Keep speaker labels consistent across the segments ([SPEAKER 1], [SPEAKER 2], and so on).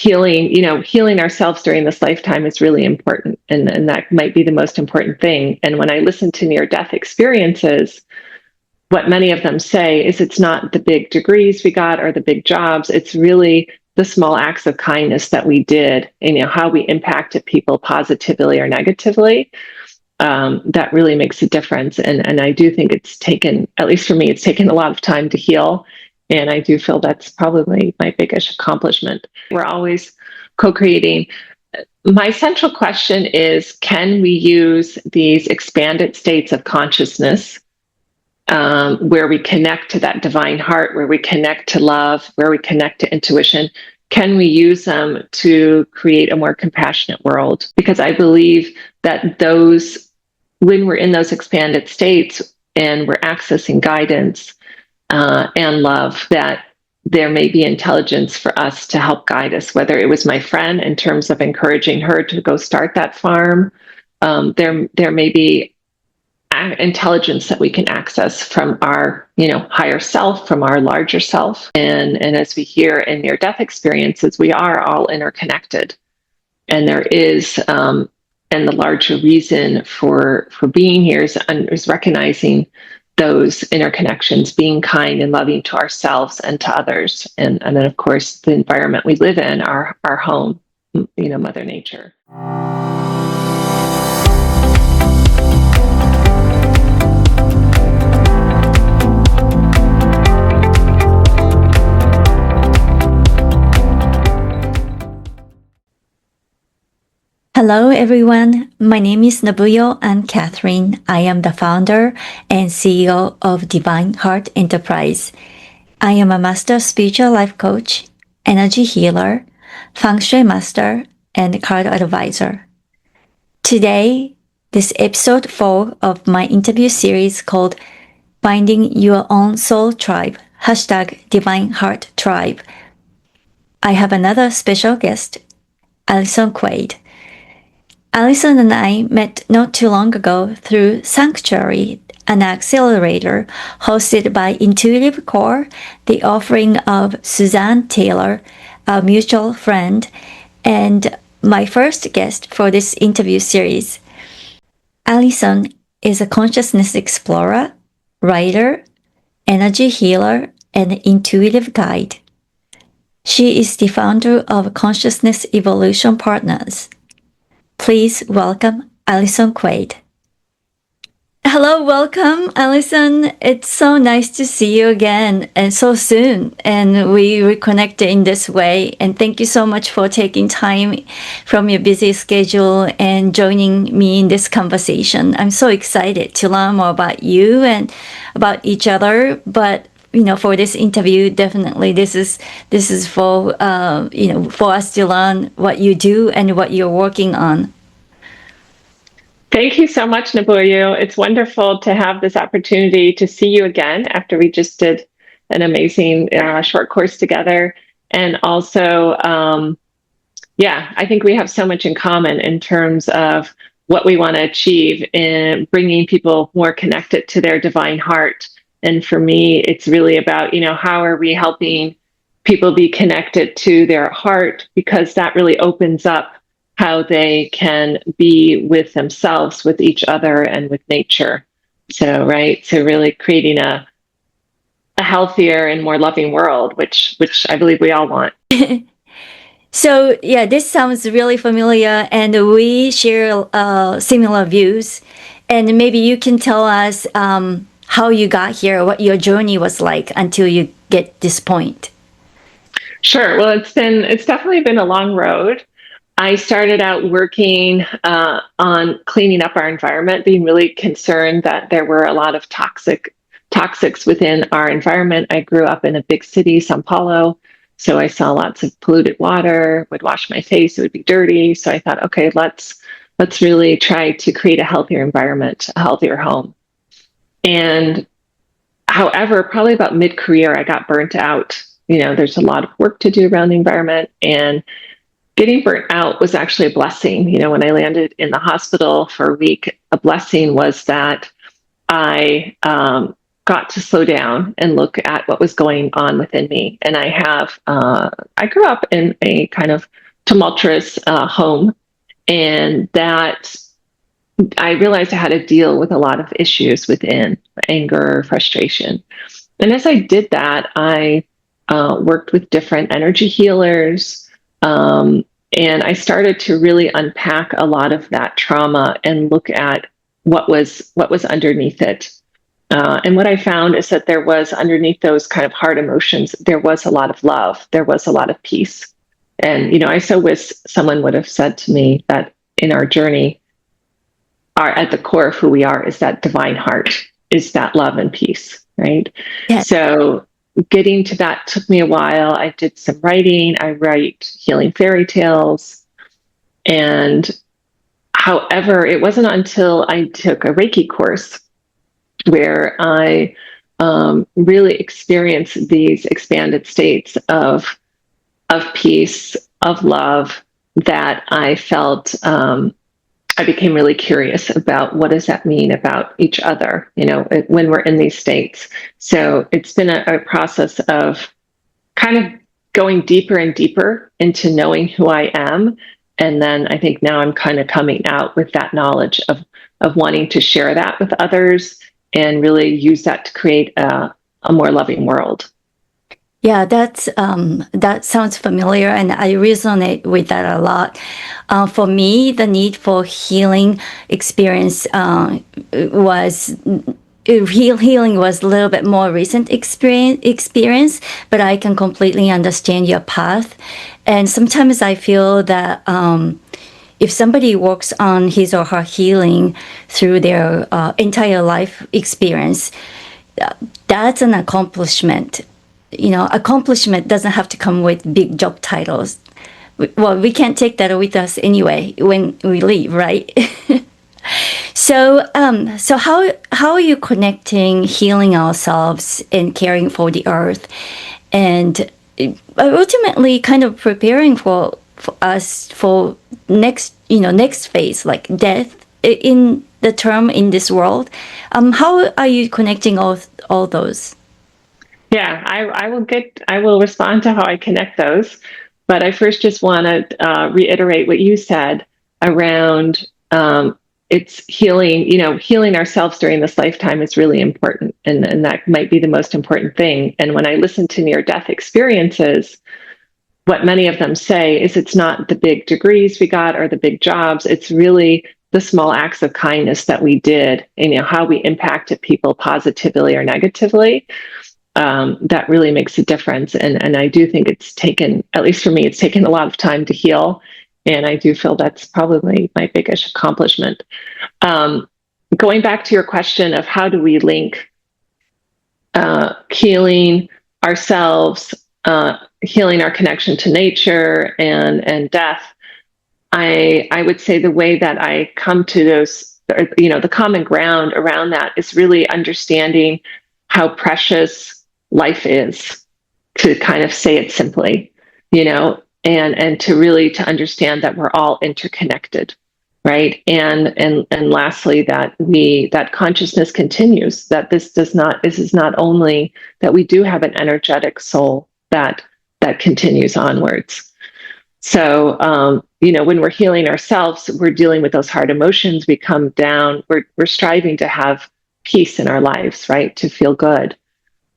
[SPEAKER 1] healing ourselves during this lifetime is really important. And that might be the most important thing. And when I listen to near-death experiences, what many of them say is it's not the big degrees we got or the big jobs. It's really the small acts of kindness that we did, and how we impacted people positively or negatively. That really makes a difference. And I do think it's taken, at least for me, it's taken a lot of time to heal. And I do feel that's probably my biggest accomplishment. We're always co-creating. My central question is, can we use these expanded states of consciousness, where we connect to that divine heart, where we connect to love, where we connect to intuition? Can we use them to create a more compassionate world? Because I believe that when we're in those expanded states and we're accessing guidance and love, that there may be intelligence for us to help guide us, whether it was my friend in terms of encouraging her to go start that farm. There may be intelligence that we can access from our higher self, from our larger self. And as we hear in near-death experiences, we are all interconnected. And there is, and the larger reason for being here is recognizing those interconnections, being kind and loving to ourselves and to others. And then, of course, the environment we live in, our home, Mother Nature.
[SPEAKER 2] Hello, everyone. My name is Nobuyo and Catherine. I am the founder and CEO of Divine Heart Enterprise. I am a master spiritual life coach, energy healer, feng shui master, and card advisor. Today, this episode 4 of my interview series called Finding Your Own Soul Tribe, #Divine Heart Tribe. I have another special guest, Allison Quaid. Allison and I met not too long ago through Sanctuary, an accelerator hosted by Intuitive Core, the offering of Suzanne Taylor, a mutual friend, and my first guest for this interview series. Allison is a consciousness explorer, writer, energy healer, and intuitive guide. She is the founder of Consciousness Evolution Partners. Please welcome Allison Quaid. Hello, welcome, Allison. It's so nice to see you again and so soon. And we reconnected in this way. And thank you so much for taking time from your busy schedule and joining me in this conversation. I'm so excited to learn more about you and about each other. But for this interview, definitely this is for for us to learn what you do and what you're working on.
[SPEAKER 1] Thank you so much, Nobuyo. It's wonderful to have this opportunity to see you again after we just did an amazing short course together. And also, I think we have so much in common in terms of what we want to achieve in bringing people more connected to their divine heart. And for me, it's really about, how are we helping people be connected to their heart, because that really opens up how they can be with themselves, with each other, and with nature. So really creating a healthier and more loving world, which I believe we all want.
[SPEAKER 2] So this sounds really familiar, and we share similar views. And maybe you can tell us how you got here, what your journey was like until you get this point.
[SPEAKER 1] Sure. Well, it's definitely been a long road. I started out working on cleaning up our environment, being really concerned that there were a lot of toxics within our environment. I grew up in a big city, Sao Paulo, so I saw lots of polluted water. Would wash my face, it would be dirty. So I thought, okay, let's really try to create a healthier environment, a healthier home. And however, probably about mid-career, I got burnt out. There's a lot of work to do around the environment, and getting burnt out was actually a blessing. When I landed in the hospital for a week, a blessing was that I got to slow down and look at what was going on within me. And I grew up in a kind of tumultuous home, and that I realized I had to deal with a lot of issues within anger, frustration. And as I did that, I worked with different energy healers. And I started to really unpack a lot of that trauma and look at what was underneath it. And what I found is that there was underneath those kind of hard emotions, there was a lot of love, there was a lot of peace. And I so wish someone would have said to me that in our journey, at the core of who we are is that divine heart, is that love and peace, right?
[SPEAKER 2] Yeah.
[SPEAKER 1] So getting to that took me a while. I did some writing. I write healing fairy tales. And however, it wasn't until I took a Reiki course where I really experienced these expanded states of peace, of love, that I felt I became really curious about what does that mean about each other, when we're in these states. So it's been a process of kind of going deeper and deeper into knowing who I am. And then I think now I'm kind of coming out with that knowledge of wanting to share that with others and really use that to create a more loving world.
[SPEAKER 2] Yeah, that sounds familiar, and I resonate with that a lot. For me, the need for healing experience was healing was a little bit more recent experience, but I can completely understand your path. And sometimes I feel that if somebody works on his or her healing through their entire life experience, that's an accomplishment. Accomplishment doesn't have to come with big job titles. Well, we can't take that with us anyway when we leave, right? So how are you connecting healing ourselves and caring for the earth, and ultimately kind of preparing for us for next phase, like death in the term in this world? How are you connecting all those?
[SPEAKER 1] Yeah, I will respond to how I connect those. But I first just want to reiterate what you said around it's healing. Healing ourselves during this lifetime is really important, and that might be the most important thing. And when I listen to near-death experiences, what many of them say is it's not the big degrees we got or the big jobs. It's really the small acts of kindness that we did, and how we impacted people positively or negatively. That really makes a difference. And I do think it's taken, at least for me, it's taken a lot of time to heal. And I do feel that's probably my biggest accomplishment. Going back to your question of how do we link healing ourselves, healing our connection to nature and death, I would say the way that I come to those, the common ground around that is really understanding how precious life is, to kind of say it simply, and to really to understand that we're all interconnected, right? And lastly, that consciousness continues, that this is not only that we do have an energetic soul that continues onwards. So when we're healing ourselves, we're dealing with those hard emotions. We come down, we're striving to have peace in our lives, right? To feel good.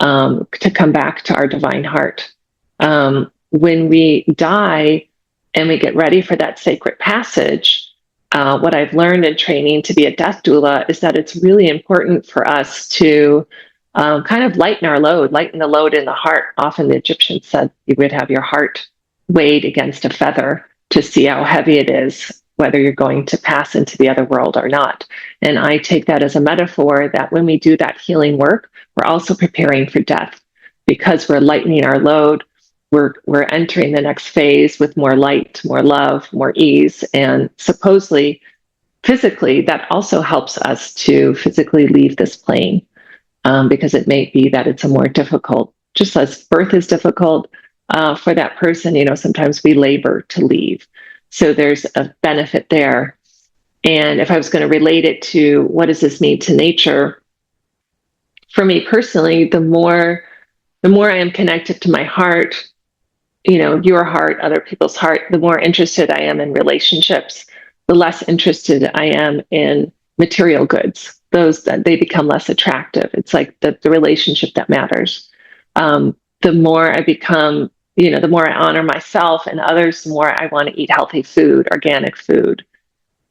[SPEAKER 1] To come back to our divine heart. When we die and we get ready for that sacred passage, what I've learned in training to be a death doula is that it's really important for us to kind of lighten the load in the heart. Often the Egyptians said you would have your heart weighed against a feather to see how heavy it is, whether you're going to pass into the other world or not. And I take that as a metaphor that when we do that healing work, we're also preparing for death, because we're lightening our load. We're entering the next phase with more light, more love, more ease. And supposedly, physically, that also helps us to physically leave this plane, because it may be that it's a more difficult, just as birth is difficult for that person, sometimes we labor to leave. So there's a benefit there. And if I was going to relate it to what does this mean to nature, for me personally, the more I am connected to my heart, your heart, other people's heart, the more interested I am in relationships, the less interested I am in material goods. Those that they become less attractive. It's like the relationship that matters. The more I become, the more I honor myself and others, the more I want to eat healthy food, organic food.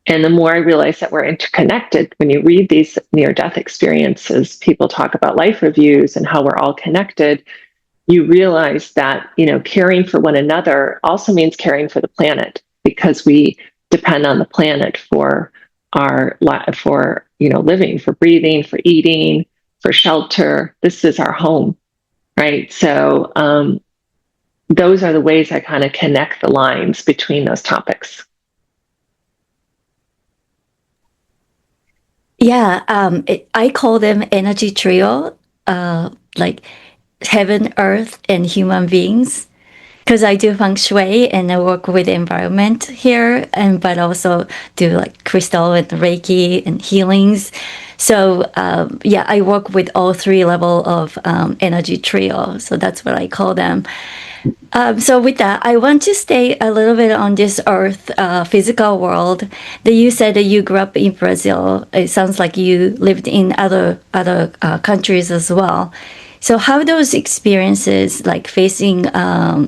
[SPEAKER 1] And the more I realize that we're interconnected, when you read these near death experiences, people talk about life reviews and how we're all connected. You realize that, caring for one another also means caring for the planet, because we depend on the planet for living, for breathing, for eating, for shelter. This is our home, right? So those are the ways I kind of connect the lines between those topics.
[SPEAKER 2] Yeah, I call them energy trio, like heaven, earth, and human beings. Because I do feng shui and I work with the environment here, but also do like crystal and Reiki and healings. So yeah, I work with all three level of energy trio. So that's what I call them. So with that, I want to stay a little bit on this earth, physical world. That you said that you grew up in Brazil. It sounds like you lived in other countries as well. So how those experiences, like facing,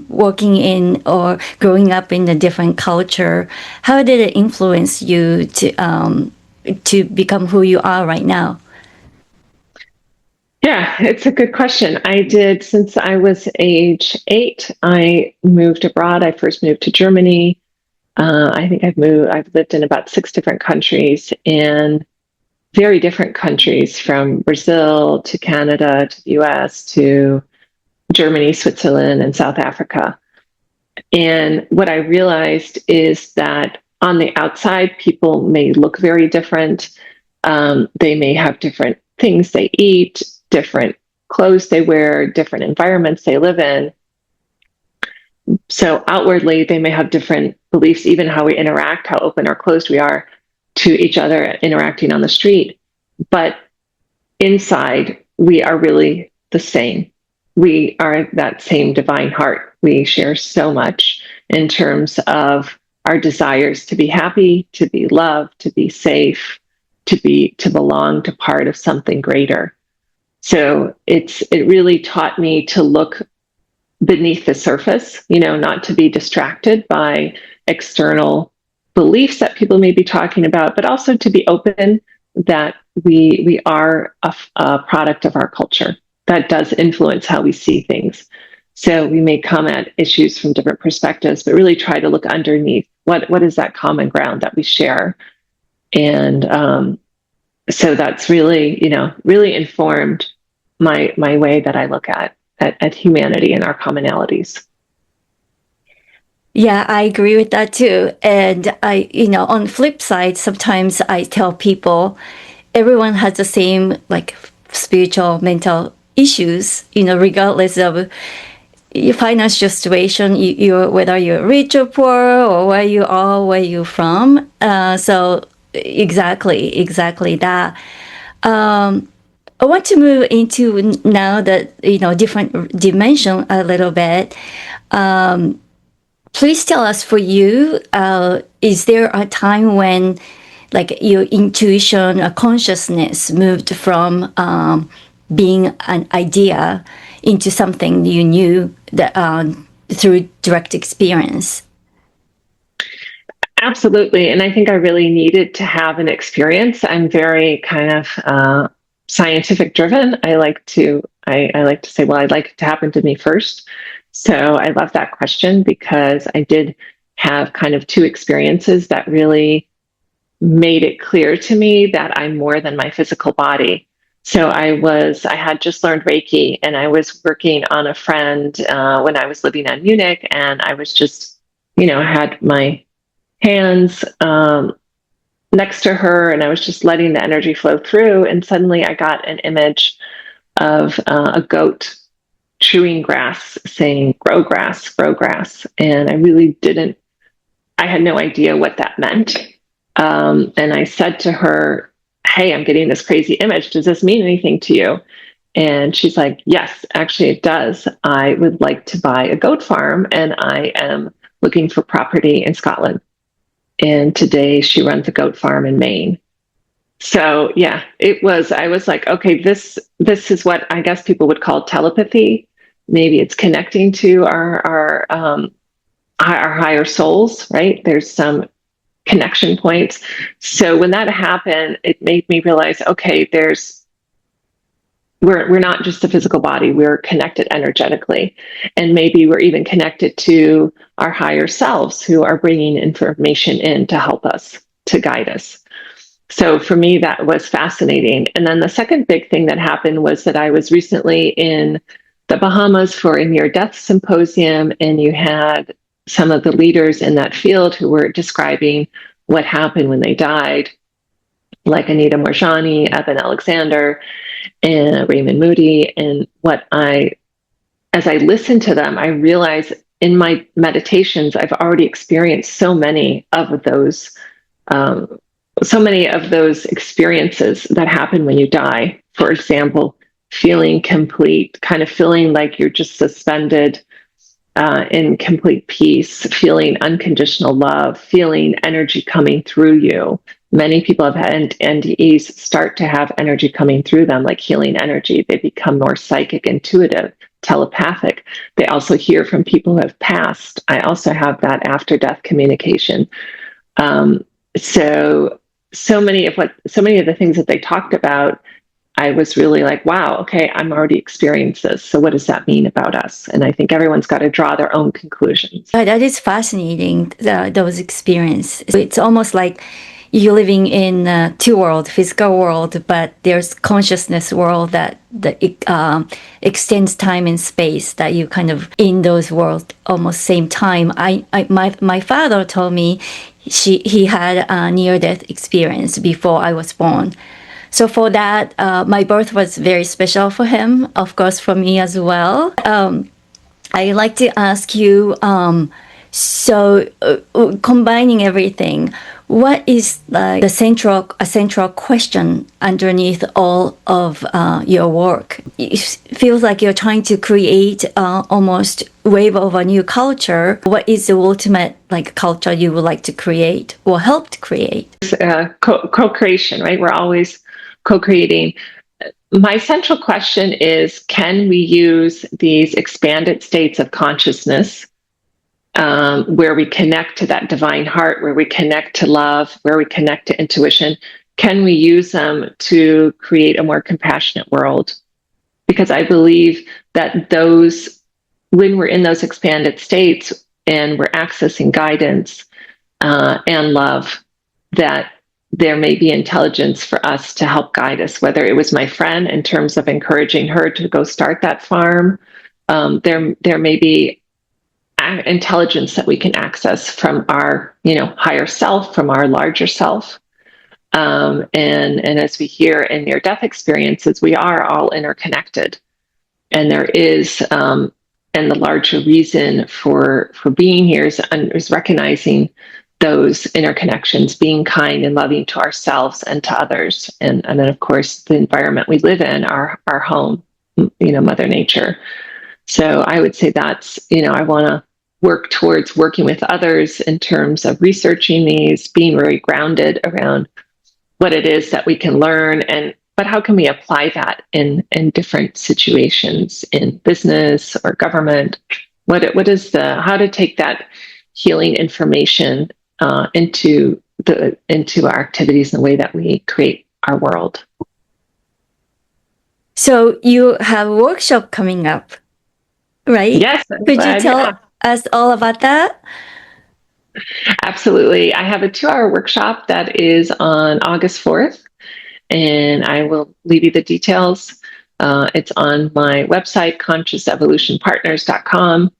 [SPEAKER 2] working in or growing up in a different culture, how did it influence you to become who you are right now?
[SPEAKER 1] Yeah, it's a good question. I did, since I was age 8, I moved abroad. I first moved to Germany. I've lived in about 6 different countries, and very different countries, from Brazil to Canada to the US to Germany, Switzerland, and South Africa. And what I realized is that on the outside, people may look very different. They may have different things they eat, different clothes they wear, different environments they live in. So outwardly, they may have different beliefs, even how we interact, how open or closed we are to each other interacting on the street. But inside, we are really the same. We are that same divine heart. We share so much in terms of our desires to be happy, to be loved, to be safe, to belong to part of something greater. So it really taught me to look beneath the surface, not to be distracted by external beliefs that people may be talking about, but also to be open that we are a product of our culture that does influence how we see things. So we may come at issues from different perspectives, but really try to look underneath what is that common ground that we share. And so that's really, really informed my way that I look at humanity and our commonalities.
[SPEAKER 2] Yeah, I agree with that too. And on flip side, sometimes I tell people everyone has the same like spiritual, mental issues, regardless of your financial situation, you whether you're rich or poor or where you are, where you're from. So exactly that. I want to move into now that different dimension a little bit. Please tell us, for you, is there a time when like your intuition or consciousness moved from being an idea into something you knew that through direct experience?
[SPEAKER 1] Absolutely. And I think I really needed to have an experience. I'm very kind of scientific driven. I like to say, well, I'd like it to happen to me first. So I love that question, because I did have kind of 2 experiences that really made it clear to me that I'm more than my physical body. So I had just learned Reiki, and I was working on a friend when I was living in Munich, and I was just, had my hands next to her, and I was just letting the energy flow through. And suddenly I got an image of a goat chewing grass, saying, grow grass, grow grass. And I had no idea what that meant. And I said to her, hey, I'm getting this crazy image. Does this mean anything to you? And she's like, yes, actually it does. I would like to buy a goat farm, and I am looking for property in Scotland. And today she runs a goat farm in Maine. So yeah, I was like, okay, this is what I guess people would call telepathy. Maybe it's connecting to our higher souls, right? There's some connection points. So when that happened, it made me realize, okay, we're not just a physical body, we're connected energetically, and maybe we're even connected to our higher selves who are bringing information in to help us, to guide us. So for me, that was fascinating. And then the second big thing that happened was that I was recently in the Bahamas for a near-death symposium, and you had some of the leaders in that field who were describing what happened when they died, like Anita Morjani, Eben Alexander, and Raymond Moody. And as I listened to them, I realized in my meditations, I've already experienced so many of those experiences that happen when you die. For example, feeling complete, kind of feeling like you're just suspended in complete peace, feeling unconditional love, feeling energy coming through you. Many people have had NDEs start to have energy coming through them, like healing energy. They become more psychic, intuitive, telepathic. They also hear from people who have passed. I also have that after death communication. So many of the things that they talked about, I was really like, wow, okay, I'm already experienced this. So what does that mean about us? And I think everyone's got to draw their own conclusions.
[SPEAKER 2] That is fascinating, those experiences. It's almost like you're living in two world, physical world, but there's consciousness world that extends time and space, that you kind of in those worlds almost same time. My father told me he had a near-death experience before I was born. So for that, my birth was very special for him, of course, for me as well. I'd like to ask you, combining everything, what is the central question underneath all of your work? It feels like you're trying to create almost wave of a new culture. What is the ultimate culture you would like to create or help to create?
[SPEAKER 1] Co-creation, right? We're always co-creating. My central question is, can we use these expanded states of consciousness where we connect to that divine heart, where we connect to love, where we connect to intuition? Can we use them to create a more compassionate world? Because I believe that when we're in those expanded states and we're accessing guidance and love, that there may be intelligence for us to help guide us, whether it was my friend in terms of encouraging her to go start that farm. There may be intelligence that we can access from our higher self, from our larger self. And as we hear in near-death experiences, we are all interconnected. And there is, and the larger reason for being here is recognizing those interconnections, being kind and loving to ourselves and to others. And then, of course, the environment we live in, our home, Mother Nature. So I would say that's, I want to work towards working with others in terms of researching these, being very grounded around what it is that we can learn, but how can we apply that in different situations in business or government? What is how to take that healing information into our activities and the way that we create our world.
[SPEAKER 2] So you have a workshop coming up, right?
[SPEAKER 1] Yes.
[SPEAKER 2] Could you tell us all about that?
[SPEAKER 1] Absolutely. I have a 2-hour workshop that is on August 4th, and I will leave you the details. It's on my website, consciousevolutionpartners.com.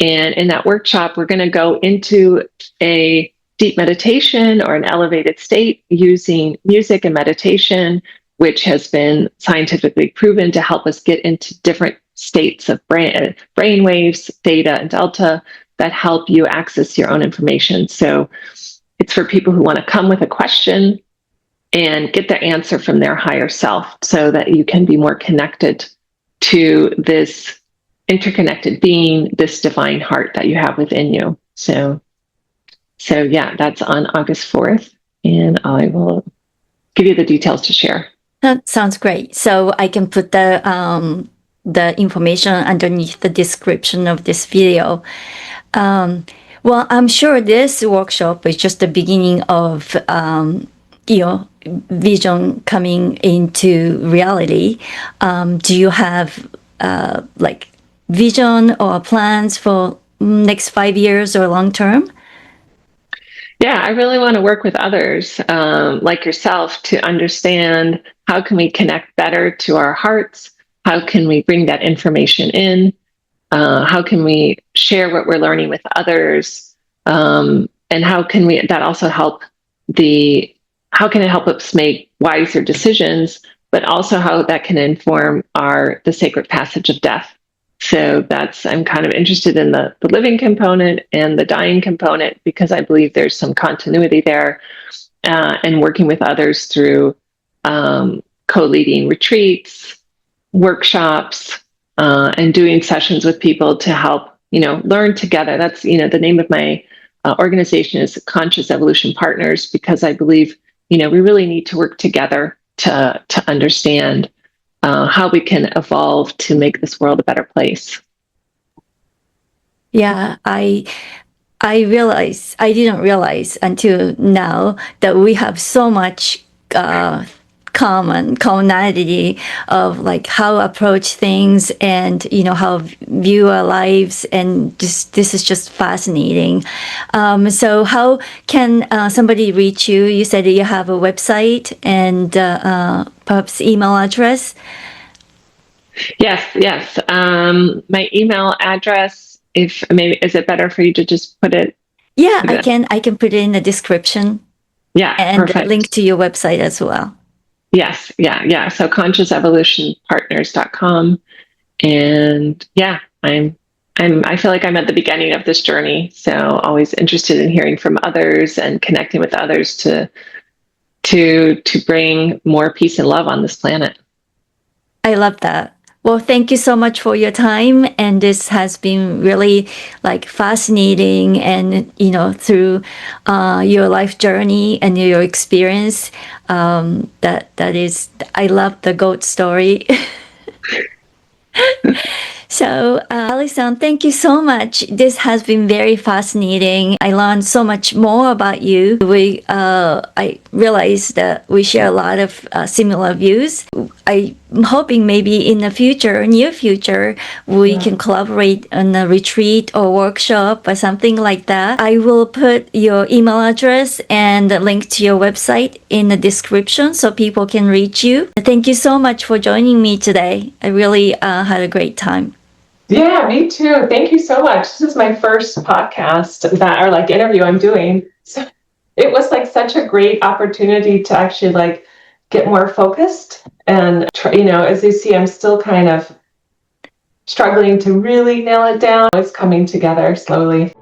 [SPEAKER 1] And in that workshop, we're going to go into a deep meditation or an elevated state using music and meditation, which has been scientifically proven to help us get into different states of brain waves, theta and delta, that help you access your own information. So it's for people who want to come with a question and get the answer from their higher self so that you can be more connected to this interconnected being, this divine heart that you have within you. So yeah, that's on August 4th, and I will give you the details to share.
[SPEAKER 2] That sounds great. So I can put the information underneath the description of this video. Well, I'm sure this workshop is just the beginning of vision coming into reality. Do you have like vision or plans for next 5 years or long term?
[SPEAKER 1] Yeah, I really want to work with others like yourself to understand how can we connect better to our hearts? How can we bring that information in? How can we share what we're learning with others? And how can that also help how can it help us make wiser decisions, but also how that can inform the sacred passage of death. So I'm kind of interested in the living component and the dying component, because I believe there's some continuity there, and working with others through co-leading retreats, workshops, and doing sessions with people to help, learn together. That's, the name of my organization is Conscious Evolution Partners, because I believe, we really need to work together to understand how we can evolve to make this world a better place.
[SPEAKER 2] Yeah, I didn't realize until now that we have so much commonality of like how approach things and how view our lives, and this is just fascinating. So how can somebody reach you? You said that you have a website and perhaps email address.
[SPEAKER 1] Yes. My email address, if maybe, is it better for you to just put it?
[SPEAKER 2] Yeah, I can put it in the description.
[SPEAKER 1] Yeah,
[SPEAKER 2] and
[SPEAKER 1] perfect.
[SPEAKER 2] Link to your website as well.
[SPEAKER 1] Yes, yeah. So consciousevolutionpartners.com. And yeah, I feel like I'm at the beginning of this journey. So always interested in hearing from others and connecting with others to bring more peace and love on this planet.
[SPEAKER 2] I love that. Well, thank you so much for your time. And this has been really like fascinating. And, through your life journey and your experience, that is, I love the goat story. So, Allison, thank you so much. This has been very fascinating. I learned so much more about you. I realized that we share a lot of similar views. I'm hoping maybe in the near future, we can collaborate on a retreat or workshop or something like that. I will put your email address and a link to your website in the description so people can reach you. Thank you so much for joining me today. I really had a great time.
[SPEAKER 1] Yeah, me too. Thank you so much. This is my first podcast interview I'm doing. So it was like such a great opportunity to actually get more focused. And, as you see, I'm still kind of struggling to really nail it down. It's coming together slowly.